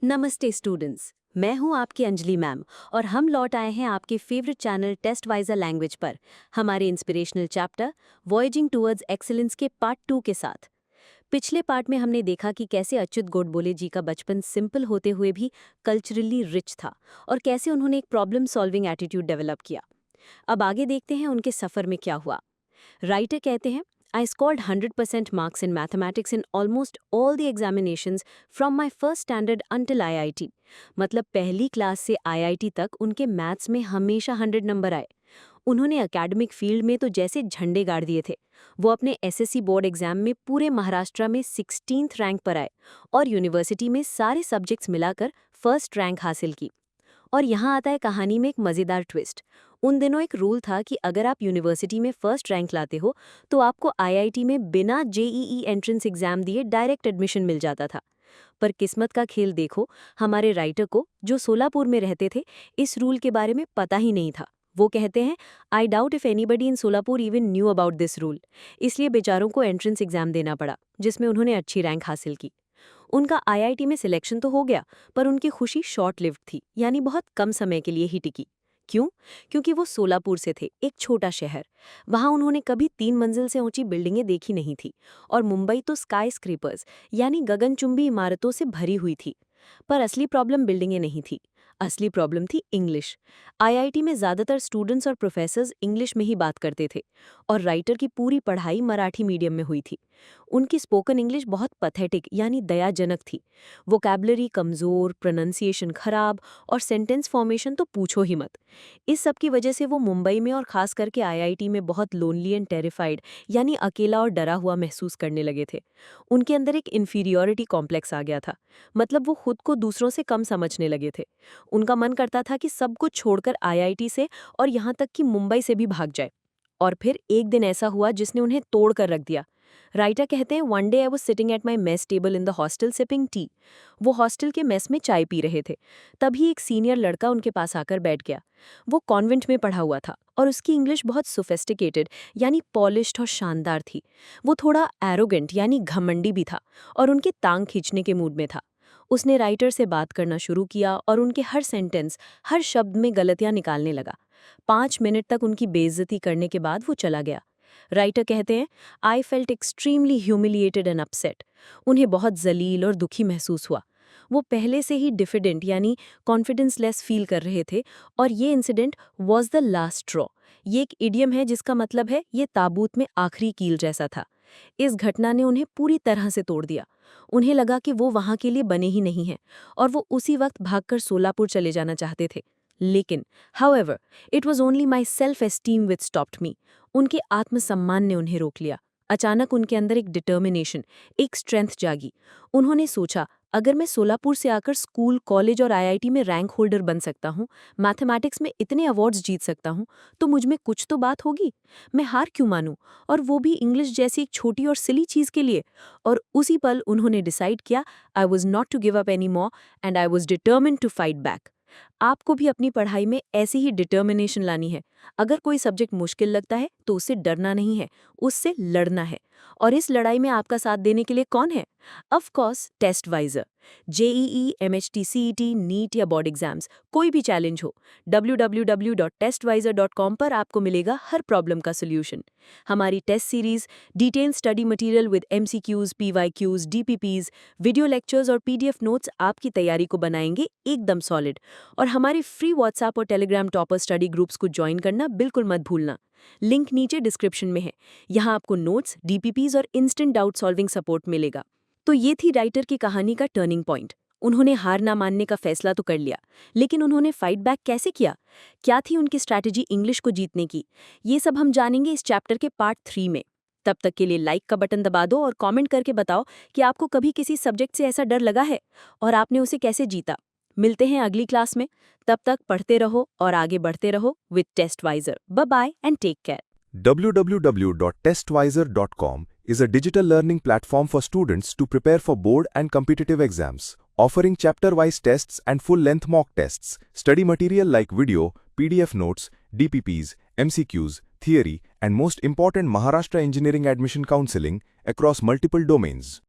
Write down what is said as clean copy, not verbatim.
नमस्ते स्टूडेंट्स। मैं हूं आपकी अंजलि मैम और हम लौट आए हैं आपके फेवरेट चैनल टेस्टवाइजर लैंग्वेज पर हमारे इंस्पिरेशनल चैप्टर वॉयजिंग टुवर्ड्स एक्सीलेंस के पार्ट 2 के साथ। पिछले पार्ट में हमने देखा कि कैसे अच्युत गोडबोले जी का बचपन सिंपल होते हुए भी कल्चरली रिच था और कैसे उन्होंने एक प्रॉब्लम सॉल्विंग एटीट्यूड डेवलप किया। अब आगे देखते हैं उनके सफ़र में क्या हुआ। राइटर कहते हैं, I scored 100% marks in mathematics in almost all the examinations from my first standard until IIT। मतलब पहली क्लास से IIT तक उनके मैथ्स में हमेशा 100 नंबर आए। उन्होंने एकेडमिक फील्ड में तो जैसे झंडे गाड़ दिए थे। वो अपने एसएससी बोर्ड एग्जाम में पूरे महाराष्ट्र में 16th रैंक पर आए और यूनिवर्सिटी में सारे सब्जेक्ट्स मिलाकर फर्स्ट रैंक हासिल की। और यहाँ आता है कहानी में एक मज़ेदार ट्विस्ट। उन दिनों एक रूल था कि अगर आप यूनिवर्सिटी में फर्स्ट रैंक लाते हो तो आपको आईआईटी में बिना जेईई एंट्रेंस एग्जाम दिए डायरेक्ट एडमिशन मिल जाता था। पर किस्मत का खेल देखो, हमारे राइटर को, जो सोलापुर में रहते थे, इस रूल के बारे में पता ही नहीं था। वो कहते हैं, I doubt if anybody in Solapur even knew about this rule. इसलिए बेचारों को एंट्रेंस एग्जाम देना पड़ा, जिसमें उन्होंने अच्छी रैंक हासिल की। उनका आईआईटी में सिलेक्शन तो हो गया, पर उनकी खुशी शॉर्ट लिव्ड थी, यानी बहुत कम समय के लिए ही टिकी। क्यों? क्योंकि वो सोलापुर से थे, एक छोटा शहर। वहां उन्होंने कभी 3 मंजिल से ऊंची बिल्डिंगें देखी नहीं थी और मुंबई तो स्काई स्क्रीपर्स यानी गगनचुंबी इमारतों से भरी हुई थी। पर असली प्रॉब्लम बिल्डिंगें नहीं थी, असली प्रॉब्लम थी इंग्लिश। आईआईटी में ज़्यादातर स्टूडेंट्स और प्रोफेसर्स इंग्लिश में ही बात करते थे और राइटर की पूरी पढ़ाई मराठी मीडियम में हुई थी। उनकी स्पोकन इंग्लिश बहुत पथेटिक यानी दयाजनक थी। वोकैबुलरी कमज़ोर, प्रोनंसिएशन खराब और सेंटेंस फॉर्मेशन तो पूछो ही मत। इस सब की वजह से वो मुंबई में और ख़ास करके आईआईटी में बहुत लोनली एंड टेरिफाइड यानी अकेला और डरा हुआ महसूस करने लगे थे। उनके अंदर एक इन्फीरियॉरिटी कॉम्प्लेक्स आ गया था, मतलब वो खुद को दूसरों से कम समझने लगे थे। उनका मन करता था कि सब कुछ छोड़कर आईआईटी से और यहाँ तक कि मुंबई से भी भाग जाए। और फिर एक दिन ऐसा हुआ जिसने उन्हें तोड़ कर रख दिया। राइटर कहते हैं, one day I was sitting at my mess table in the hostel sipping T. वो हॉस्टल के मेस में चाय पी रहे थे। तभी एक सीनियर लड़का उनके पास आकर बैठ गया। वो कॉन्वेंट में पढ़ा हुआ था और उसकी इंग्लिश बहुत सोफिस्टिकेटेड यानी पॉलिश्ड और शानदार थी। वो थोड़ा एरोगेंट यानी घमंडी भी था और उनकी टांग खींचने के मूड में था। उसने राइटर से बात करना शुरू किया और उनके हर सेंटेंस, हर शब्द में गलतियां निकालने लगा। 5 मिनट तक उनकी बेइज्जती करने के बाद वो चला गया। राइटर कहते हैं, I felt extremely humiliated and upset. उन्हें बहुत जलील और दुखी महसूस हुआ। वो पहले से ही डिफिडेंट यानी कॉन्फिडेंसलेस फील कर रहे थे और ये incident was the last straw. ये एक इडियम है जिसका मतलब है ये ताबूत में आखिरी कील जैसा था। इस घटना ने उन्हें पूरी तरह से तोड़ दिया। उन्हें लगा कि वो वहां के लिए बने ही नहीं हैं और वो उसी वक्त भागकर सोलापुर चले जाना चाहते थे। लेकिन however it was only my self esteem which stopped me. उनके आत्मसम्मान ने उन्हें रोक लिया। अचानक उनके अंदर एक डिटर्मिनेशन, एक स्ट्रेंथ जागी। उन्होंने सोचा, अगर मैं सोलापुर से आकर स्कूल, कॉलेज और आईआईटी में रैंक होल्डर बन सकता हूँ, मैथमेटिक्स में इतने अवार्ड्स जीत सकता हूँ, तो मुझ में कुछ तो बात होगी। मैं हार क्यों मानूं, और वो भी इंग्लिश जैसी एक छोटी और सिली चीज़ के लिए। और उसी पल उन्होंने डिसाइड किया, I was not to give up any more and I was determined to fight back. आपको भी अपनी पढ़ाई में ऐसी ही डिटर्मिनेशन लानी है। अगर कोई सब्जेक्ट मुश्किल लगता है तो उससे डरना नहीं है, उससे लड़ना है। और इस लड़ाई में आपका साथ देने के लिए कौन है? Of course Testvisor. JEE, MHT, NEET या बोर्ड एग्जाम्स, कोई भी चैलेंज हो, www.testvisor.com पर आपको मिलेगा हर प्रॉब्लम का सोल्यूशन। हमारी test series, detail study material with MCQs, PYQs, DPPs, video lectures और पीडीएफ नोट्स आपकी तैयारी को बनाएंगे एकदम सॉलिड। और हमारे फ्री व्हाट्सएप और टेलीग्राम टॉपर स्टडी ग्रुप्स को ज्वाइन करना बिल्कुल मत भूलना। लिंक नीचे डिस्क्रिप्शन में है। यहाँ आपको नोट्स, डीपीपीज और इंस्टेंट डाउट सॉल्विंग सपोर्ट मिलेगा। तो ये थी राइटर की कहानी का टर्निंग पॉइंट। उन्होंने हार ना मानने का फैसला तो कर लिया, लेकिन उन्होंने फाइट बैक कैसे किया? क्या थी उनकी स्ट्रैटेजी इंग्लिश को जीतने की? ये सब हम जानेंगे इस चैप्टर के पार्ट 3 में। तब तक के लिए लाइक का बटन दबा दो और कमेंट करके बताओ कि आपको कभी किसी सब्जेक्ट से ऐसा डर लगा है और आपने उसे कैसे जीता। मिलते हैं अगली क्लास में। तब तक पढ़ते रहो और आगे बढ़ते रहो with Testvisor. Bye bye and take care. www.testvisor.com is a digital learning platform for students to prepare for board and competitive exams, offering chapter-wise tests and full-length mock tests, study material like video, PDF notes, DPPs, MCQs, theory, and most important Maharashtra Engineering Admission Counseling across multiple domains.